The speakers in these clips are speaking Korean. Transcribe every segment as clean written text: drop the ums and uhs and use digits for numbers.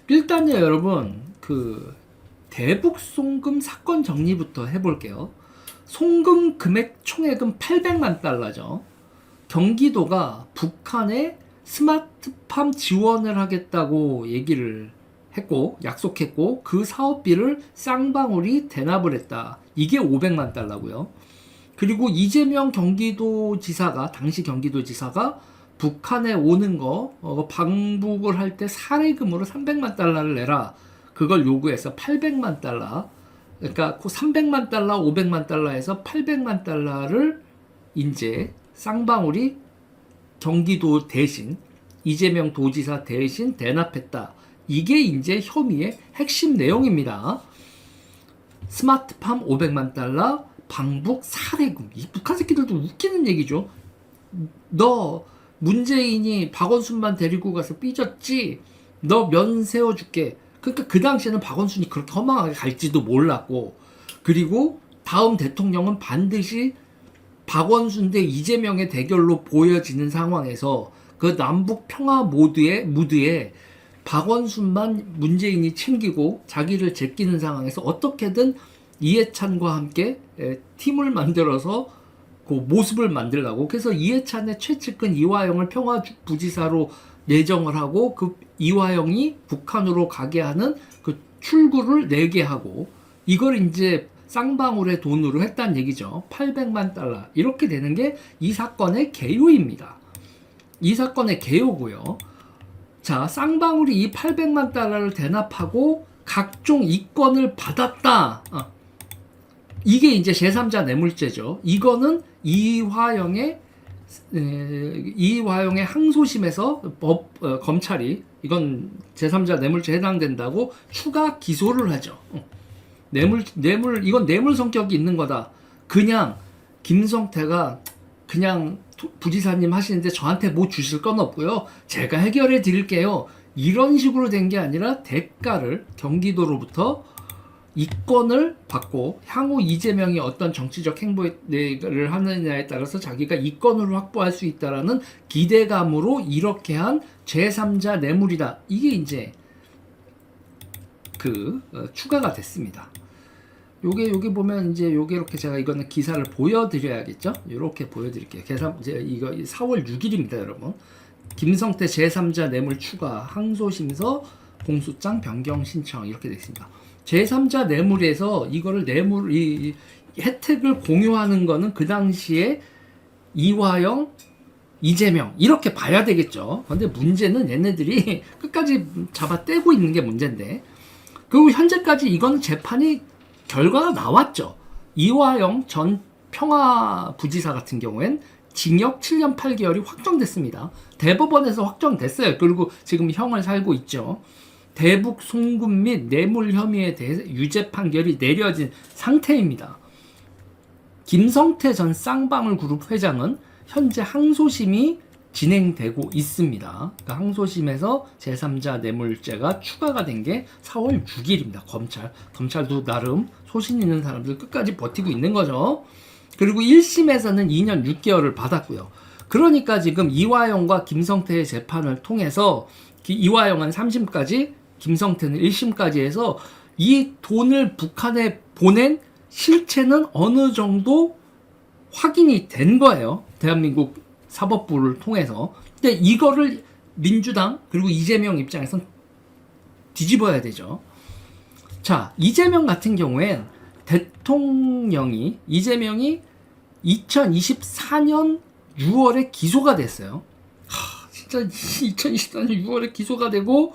일단요, 여러분, 대북 송금 사건 정리부터 해볼게요. 송금 금액 총액은 800만 달러죠. 경기도가 북한에 스마트팜 지원을 하겠다고 얘기를 했고, 약속했고, 그 사업비를 쌍방울이 대납을 했다. 이게 500만 달러고요. 그리고 이재명 경기도지사가, 당시 경기도지사가 북한에 오는 거, 방북을 할 때 사례금으로 300만 달러를 내라. 그걸 요구해서 800만 달러. 그러니까 300만 달러, 500만 달러에서 800만 달러를 이제 쌍방울이 경기도 대신, 이재명 도지사 대신 대납했다. 이게 이제 혐의의 핵심 내용입니다. 스마트팜 500만 달러, 방북 사례금. 이 북한 새끼들도 웃기는 얘기죠. 너 문재인이 박원순만 데리고 가서 삐졌지? 너 면 세워줄게. 그러니까 그 당시에는 박원순이 그렇게 허망하게 갈지도 몰랐고, 그리고 다음 대통령은 반드시 박원순 대 이재명의 대결로 보여지는 상황에서 그 남북 평화 무드에 박원순만 문재인이 챙기고 자기를 제끼는 상황에서 어떻게든 이해찬과 함께 팀을 만들어서 그 모습을 만들라고. 그래서 이해찬의 최측근 이화영을 평화부지사로 내정을 하고, 그 이화영이 북한으로 가게 하는 그 출구를 내게 하고, 이걸 이제 쌍방울의 돈으로 했다는 얘기죠. 800만 달러. 이렇게 되는 게 이 사건의 개요입니다. 이 사건의 개요고요. 자, 쌍방울이 이 800만 달러를 대납하고 각종 이권을 받았다. 이게 이제 제3자 뇌물죄죠. 이거는 이화영의 항소심에서 검찰이 이건 제3자 뇌물죄 해당된다고 추가 기소를 하죠. 이건 뇌물 성격이 있는 거다. 그냥 김성태가 그냥 부지사님 하시는데 저한테 뭐 주실 건 없고요. 제가 해결해 드릴게요. 이런 식으로 된 게 아니라 대가를 경기도로부터 이권을 받고 향후 이재명이 어떤 정치적 행보를 하느냐에 따라서 자기가 이권을 확보할 수 있다라는 기대감으로 이렇게 한 제3자 뇌물이다. 이게 이제 추가가 됐습니다. 요게 보면 이제 요게 이렇게 제가 이거는 기사를 보여드려야겠죠? 이렇게 보여드릴게요. 이거 4월 6일입니다, 여러분. 김성태 제3자 뇌물 추가 항소심서 공소장 변경 신청 이렇게 되어 있습니다. 제3자 뇌물에서 이거를 이 혜택을 공유하는 거는 그 당시에 이화영, 이재명 이렇게 봐야 되겠죠. 근데 문제는 얘네들이 끝까지 잡아떼고 있는 게 문제인데, 그리고 현재까지 이건 재판이 결과가 나왔죠. 이화영 전 평화부지사 같은 경우엔 징역 7년 8개월이 확정됐습니다. 대법원에서 확정됐어요. 그리고 지금 형을 살고 있죠. 대북 송금 및 뇌물 혐의에 대해서 유죄 판결이 내려진 상태입니다. 김성태 전 쌍방울 그룹 회장은 현재 항소심이 진행되고 있습니다. 그러니까 항소심에서 제3자 뇌물죄가 추가가 된 게 4월 6일입니다. 검찰도 나름 소신 있는 사람들 끝까지 버티고 있는 거죠. 그리고 1심에서는 2년 6개월을 받았고요. 그러니까 지금 이화영과 김성태의 재판을 통해서 이화영은 3심까지, 김성태는 1심까지 해서 이 돈을 북한에 보낸 실체는 어느 정도 확인이 된 거예요. 대한민국 사법부를 통해서. 근데 이거를 민주당 그리고 이재명 입장에선 뒤집어야 되죠. 자, 이재명 같은 경우엔 이재명이 2024년 6월에 기소가 됐어요. 진짜 2024년 6월에 기소가 되고,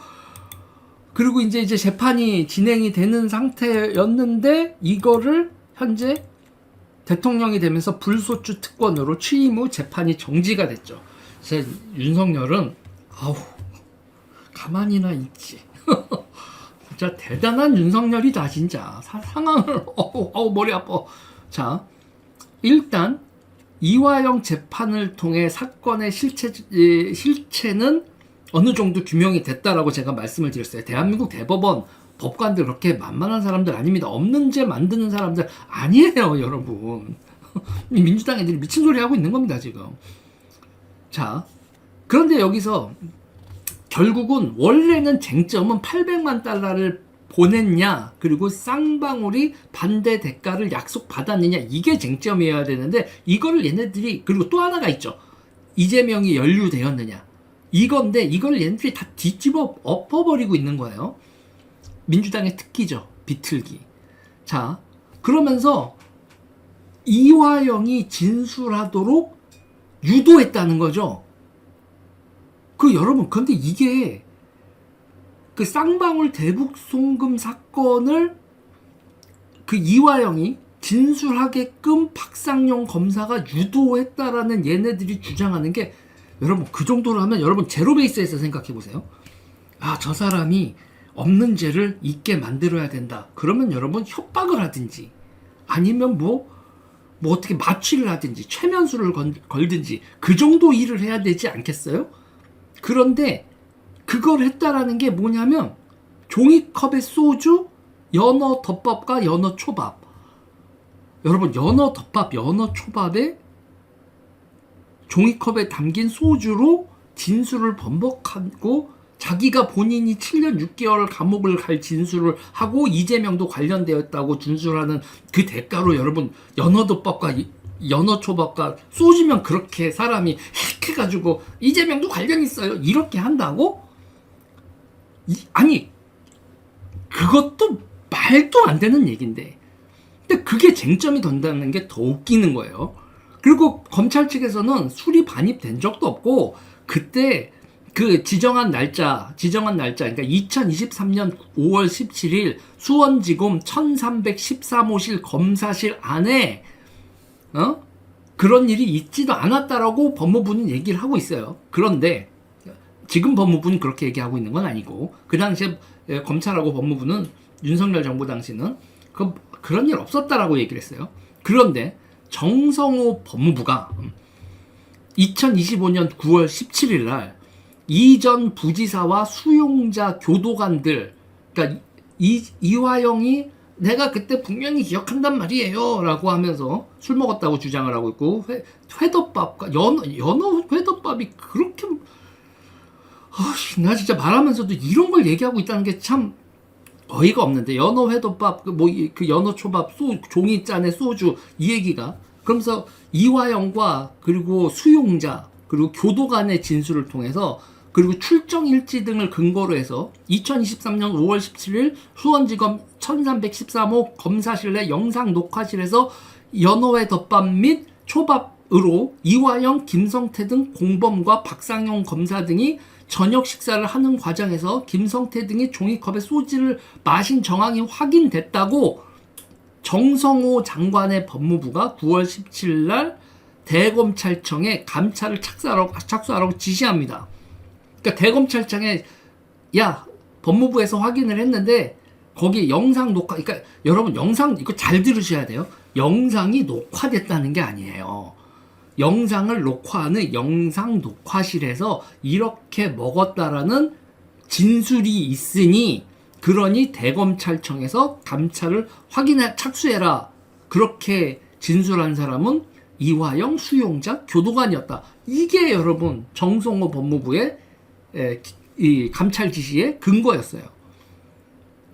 그리고 이제 재판이 진행이 되는 상태였는데, 이거를 현재 대통령이 되면서 불소추 특권으로 취임 후 재판이 정지가 됐죠. 그래서 윤석열은 가만히나 있지. 진짜 대단한 윤석열이다 진짜. 상황을 머리 아파. 자, 일단 이화영 재판을 통해 사건의 실체는 어느 정도 규명이 됐다라고 제가 말씀을 드렸어요. 대한민국 대법원 법관들 그렇게 만만한 사람들 아닙니다. 없는 죄 만드는 사람들 아니에요, 여러분. 민주당 애들이 미친 소리 하고 있는 겁니다, 지금. 자, 그런데 여기서 결국은 원래는 쟁점은 800만 달러를 보냈냐, 그리고 쌍방울이 반대 대가를 약속받았느냐, 이게 쟁점이어야 되는데, 이거를 얘네들이, 그리고 또 하나가 있죠. 이재명이 연루되었느냐. 이건데, 이걸 얘네들이 다 뒤집어 엎어버리고 있는 거예요. 민주당의 특기죠. 비틀기. 자, 그러면서 이화영이 진술하도록 유도했다는 거죠. 여러분, 근데 이게 그 쌍방울 대북 송금 사건을 그 이화영이 진술하게끔 박상용 검사가 유도했다라는 얘네들이 주장하는 게, 여러분, 그 정도로 하면 여러분 제로베이스에서 생각해 보세요. 아, 저 사람이 없는 죄를 있게 만들어야 된다. 그러면 여러분 협박을 하든지, 아니면 뭐 어떻게 마취를 하든지, 최면수를 걸든지, 그 정도 일을 해야 되지 않겠어요? 그런데 그걸 했다라는 게 뭐냐면, 종이컵에 소주, 연어 덮밥과 연어 초밥. 여러분, 연어 덮밥, 연어 초밥에 종이컵에 담긴 소주로 진술을 번복하고, 자기가 본인이 7년 6개월 감옥을 갈 진술을 하고, 이재명도 관련되었다고 진술하는 그 대가로, 여러분, 연어 덮밥과 연어 초밥과 소주면 그렇게 사람이 해가지고 이재명도 관련 있어요, 이렇게 한다고? 아니, 그것도 말도 안 되는 얘기인데, 근데 그게 쟁점이 된다는 게 더 웃기는 거예요. 그리고 검찰 측에서는 수리 반입된 적도 없고, 그때 그 지정한 날짜, 그러니까 2023년 5월 17일 수원지검 1313호실 검사실 안에 그런 일이 있지도 않았다라고 법무부는 얘기를 하고 있어요. 그런데 지금 법무부는 그렇게 얘기하고 있는 건 아니고, 그 당시에 검찰하고 법무부는, 윤석열 정부 당시는 그런 일 없었다라고 얘기를 했어요. 그런데 정성호 법무부가 2025년 9월 17일 날 이전 부지사와 수용자 교도관들, 그러니까 이화영이 내가 그때 분명히 기억한단 말이에요 라고 하면서 술 먹었다고 주장을 하고 있고, 회덮밥과 연어 회덮밥이 그렇게, 나 진짜 말하면서도 이런 걸 얘기하고 있다는 게 참 어이가 없는데, 연어 회덮밥, 그 연어 초밥, 종이잔에 소주, 이 얘기가. 그러면서 이화영과 그리고 수용자, 그리고 교도관의 진술을 통해서, 그리고 출정 일지 등을 근거로 해서 2023년 5월 17일 수원지검 1313호 검사실 내 영상 녹화실에서 연어회 덮밥 및 초밥으로 이화영, 김성태 등 공범과 박상용 검사 등이 저녁 식사를 하는 과정에서 김성태 등이 종이컵에 소주를 마신 정황이 확인됐다고 정성호 장관의 법무부가 9월 17일 날 대검찰청에 감찰을 착수하라고 지시합니다. 그러니까 대검찰청에, 야, 법무부에서 확인을 했는데 거기 영상 녹화, 그러니까 여러분, 영상 이거 잘 들으셔야 돼요. 영상이 녹화됐다는 게 아니에요. 영상을 녹화하는 영상 녹화실에서 이렇게 먹었다라는 진술이 있으니, 그러니 대검찰청에서 감찰을 착수해라. 그렇게 진술한 사람은 이화영, 수용자, 교도관이었다. 이게 여러분 정성호 법무부의 이 감찰 지시의 근거였어요.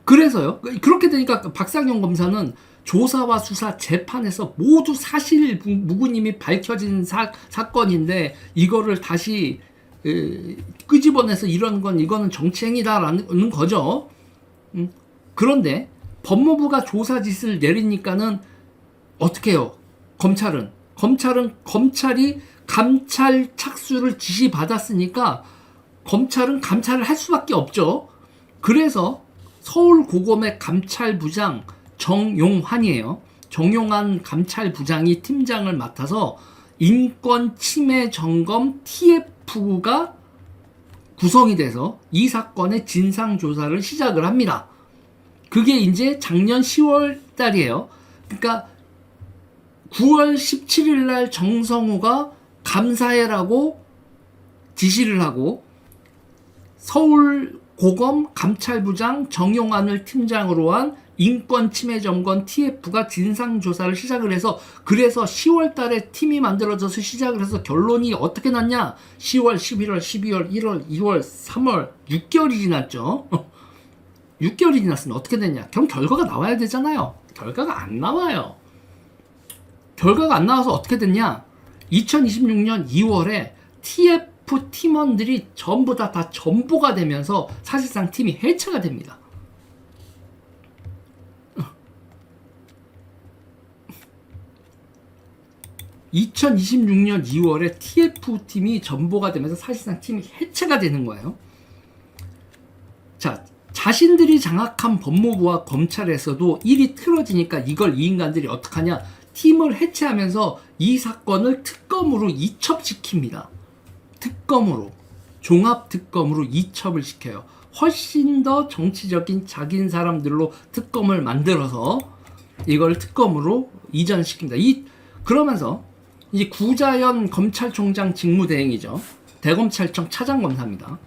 그래서요, 그렇게 되니까 박상용 검사는 조사와 수사, 재판에서 모두 사실 무근임이 밝혀진 사건인데, 이거를 다시 끄집어내서 이거는 정치행위다라는 거죠. 그런데 법무부가 조사 지시를 내리니까는 어떻게 해요? 검찰이 감찰 착수를 지시받았으니까 검찰은 감찰을 할 수밖에 없죠. 그래서 서울고검의 감찰부장 정용환이에요. 정용환 감찰부장이 팀장을 맡아서 인권침해점검 TF가 구성이 돼서 이 사건의 진상조사를 시작을 합니다. 그게 이제 작년 10월 달이에요. 그러니까 9월 17일 날 정성호가 감사해라고 지시를 하고, 서울고검 감찰부장 정용환을 팀장으로 한 인권 침해 점검 TF가 진상 조사를 시작을 해서 그래서 10월 달에 팀이 만들어져서 시작을 해서 결론이 어떻게 났냐? 10월, 11월, 12월, 1월, 2월, 3월 6개월이 지났죠. 6개월이 지났으면 어떻게 됐냐? 그럼 결과가 나와야 되잖아요. 결과가 안 나와요. 결과가 안 나와서 어떻게 됐냐? 2026년 2월에 TF 팀원들이 전부 다 전보가 되면서 사실상 팀이 해체가 됩니다. 2026년 2월에 TF팀이 전보가 되면서 사실상 팀이 해체가 되는 거예요. 자, 자신들이 장악한 법무부와 검찰에서도 일이 틀어지니까 이걸 이 인간들이 어떡하냐? 팀을 해체하면서 이 사건을 특검으로 이첩시킵니다. 특검으로, 종합특검으로 이첩을 시켜요. 훨씬 더 정치적인 자기인 사람들로 특검을 만들어서 이걸 특검으로 이전시킵니다. 그러면서 이제 구자연 검찰총장 직무대행이죠. 대검찰청 차장검사입니다.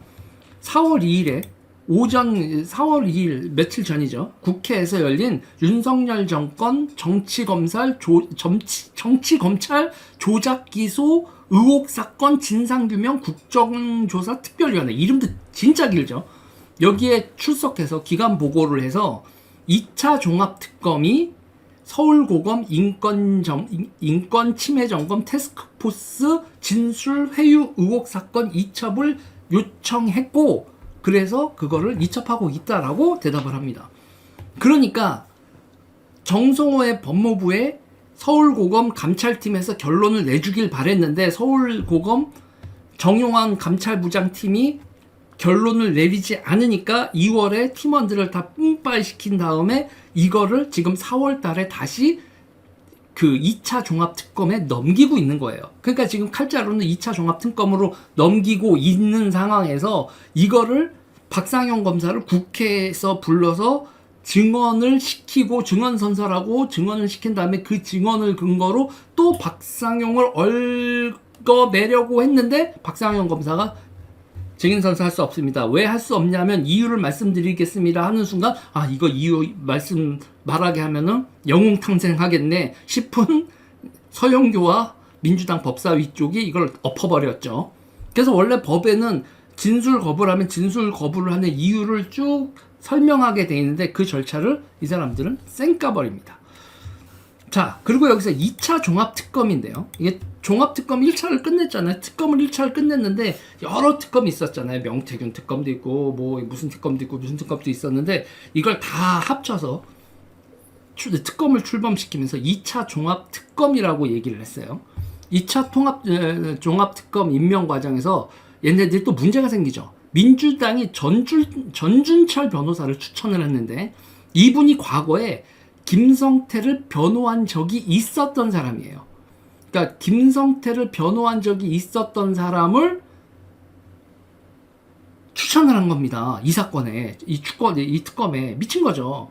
4월 2일에 오전 4월 2일 며칠 전이죠. 국회에서 열린 윤석열 정권 정치검찰 조작기소 의혹사건 진상규명 국정조사 특별위원회, 이름도 진짜 길죠. 여기에 출석해서 기간 보고를 해서 2차 종합특검이 서울고검 인권 침해 점검 태스크포스 진술 회유 의혹 사건 이첩을 요청했고, 그래서 그거를 이첩하고 있다라고 대답을 합니다. 그러니까 정성호의 법무부의 서울고검 감찰팀에서 결론을 내주길 바랬는데 서울고검 정용환 감찰부장팀이 결론을 내리지 않으니까 2월에 팀원들을 다 뿜빨시킨 다음에 이거를 지금 4월 달에 다시 그 2차 종합특검에 넘기고 있는 거예요. 그러니까 지금 칼자루는 2차 종합특검으로 넘기고 있는 상황에서 이거를 박상현 검사를 국회에서 불러서 증언을 시키고 증언 선서라고 증언을 시킨 다음에 그 증언을 근거로 또 박상용을 얽어내려고 했는데 박상현 검사가 증인 선서할 수 없습니다. 왜 할 수 없냐면 이유를 말씀드리겠습니다 하는 순간 이거 이유 말하게 하면은 영웅탕생하겠네 싶은 서영교와 민주당 법사위 쪽이 이걸 엎어버렸죠. 그래서 원래 법에는 진술 거부를 하면 진술 거부를 하는 이유를 쭉 설명하게 돼 있는데 그 절차를 이 사람들은 쌩까버립니다. 자, 그리고 여기서 2차 종합특검인데요. 이게 종합특검 1차를 끝냈잖아요. 특검을 1차를 끝냈는데 여러 특검이 있었잖아요. 명태균 특검도 있고 뭐 무슨 특검도 있고 무슨 특검도 있었는데 이걸 다 합쳐서 특검을 출범시키면서 2차 종합특검이라고 얘기를 했어요. 2차 종합특검 임명 과정에서 얘네들이 또 문제가 생기죠. 민주당이 전준철 변호사를 추천을 했는데 이분이 과거에 김성태를 변호한 적이 있었던 사람이에요. 그러니까 김성태를 변호한 적이 있었던 사람을 추천을 한 겁니다. 이 사건에, 이 특검에 미친 거죠.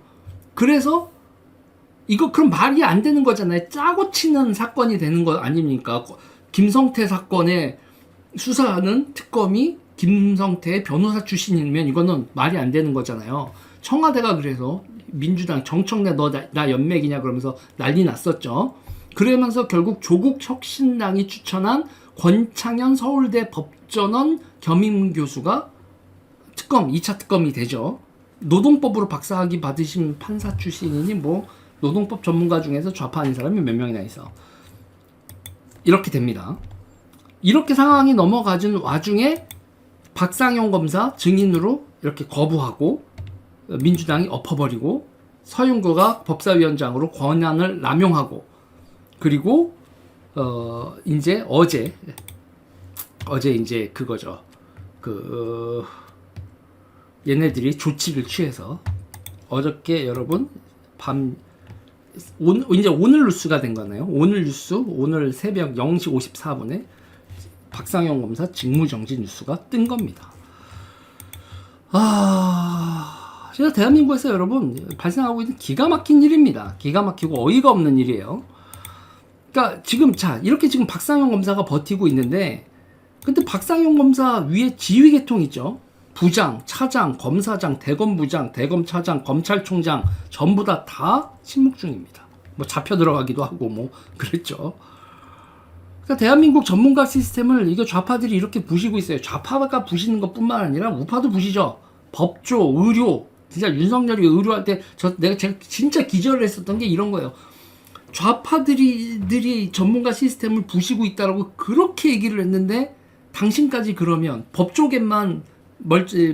그래서 이거 그럼 말이 안 되는 거잖아요. 짜고 치는 사건이 되는 거 아닙니까? 김성태 사건에 수사하는 특검이 김성태의 변호사 출신이면 이거는 말이 안 되는 거잖아요. 청와대가 그래서 민주당 정청래 너 나 연맥이냐 그러면서 난리 났었죠. 그러면서 결국 조국 혁신당이 추천한 권창현 서울대 법전원 겸임 교수가 2차 특검이 되죠. 노동법으로 박사학위 받으신 판사 출신이니 뭐 노동법 전문가 중에서 좌파인 사람이 몇 명이나 있어. 이렇게 됩니다. 이렇게 상황이 넘어가준 와중에 박상현 검사 증인으로 이렇게 거부하고 민주당이 엎어버리고 서윤구가 법사위원장으로 권한을 남용하고 그리고 이제 어제 이제 그거죠. 얘네들이 조치를 취해서 어저께 여러분 이제 오늘 뉴스가 된 거네요. 오늘 뉴스 오늘 새벽 0시 54분에 박상현 검사 직무정지 뉴스가 뜬 겁니다. 진짜 대한민국에서 여러분 발생하고 있는 기가 막힌 일입니다. 기가 막히고 어이가 없는 일이에요. 그러니까 지금 이렇게 지금 박상현 검사가 버티고 있는데 근데 박상현 검사 위에 지휘계통 있죠. 부장, 차장, 검사장, 대검부장, 대검차장, 검찰총장 전부 다 침묵 중입니다. 뭐 잡혀 들어가기도 하고 뭐 그랬죠. 그러니까 대한민국 전문가 시스템을 이거 좌파들이 이렇게 부시고 있어요. 좌파가 부시는 것뿐만 아니라 우파도 부시죠. 법조, 의료, 진짜 윤석열이 의료할 때 제가 진짜 기절을 했었던 게 이런 거예요. 좌파들이 전문가 시스템을 부시고 있다라고 그렇게 얘기를 했는데 당신까지 그러면 법조계만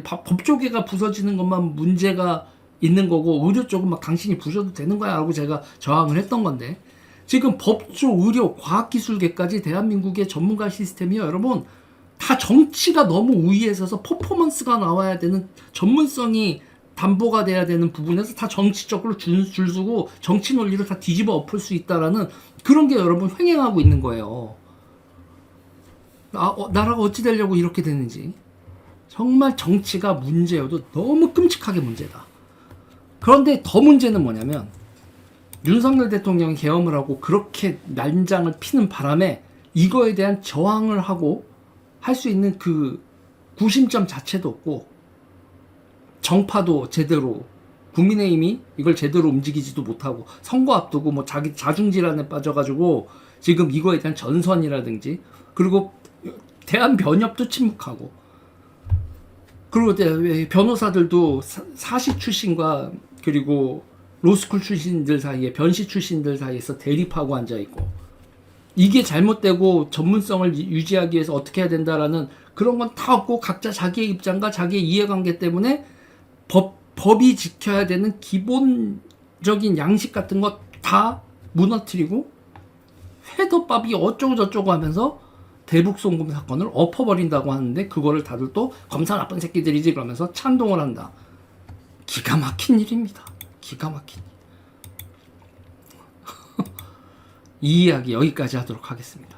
법조계가 부서지는 것만 문제가 있는 거고 의료 쪽은 막 당신이 부셔도 되는 거야 라고 제가 저항을 했던 건데 지금 법조, 의료, 과학기술계까지 대한민국의 전문가 시스템이요 여러분 다 정치가 너무 우위에 서서 퍼포먼스가 나와야 되는 전문성이 담보가 돼야 되는 부분에서 다 정치적으로 줄 서고 정치 논리를 다 뒤집어 엎을 수 있다라는 그런 게 여러분 횡행하고 있는 거예요. 나라가 어찌 되려고 이렇게 되는지 정말 정치가 문제여도 너무 끔찍하게 문제다. 그런데 더 문제는 뭐냐면 윤석열 대통령이 계엄을 하고 그렇게 난장을 피는 바람에 이거에 대한 저항을 하고 할 수 있는 그 구심점 자체도 없고 정파도 제대로 국민의힘이 이걸 제대로 움직이지도 못하고 선거 앞두고 뭐 자기 자중질환에 빠져가지고 지금 이거에 대한 전선이라든지 그리고 대한변협도 침묵하고 그리고 변호사들도 사시 출신과 그리고 로스쿨 출신들 사이에 변시 출신들 사이에서 대립하고 앉아있고 이게 잘못되고 전문성을 유지하기 위해서 어떻게 해야 된다라는 그런 건 다 없고 각자 자기의 입장과 자기의 이해관계 때문에 법이 지켜야 되는 기본적인 양식 같은 거 다 무너뜨리고 회덮밥이 어쩌고 저쩌고 하면서 대북송금 사건을 엎어버린다고 하는데 그거를 다들 또 검사 나쁜 새끼들이지 그러면서 찬동을 한다. 기가 막힌 일입니다. 기가 막힌 일. 이 이야기 여기까지 하도록 하겠습니다.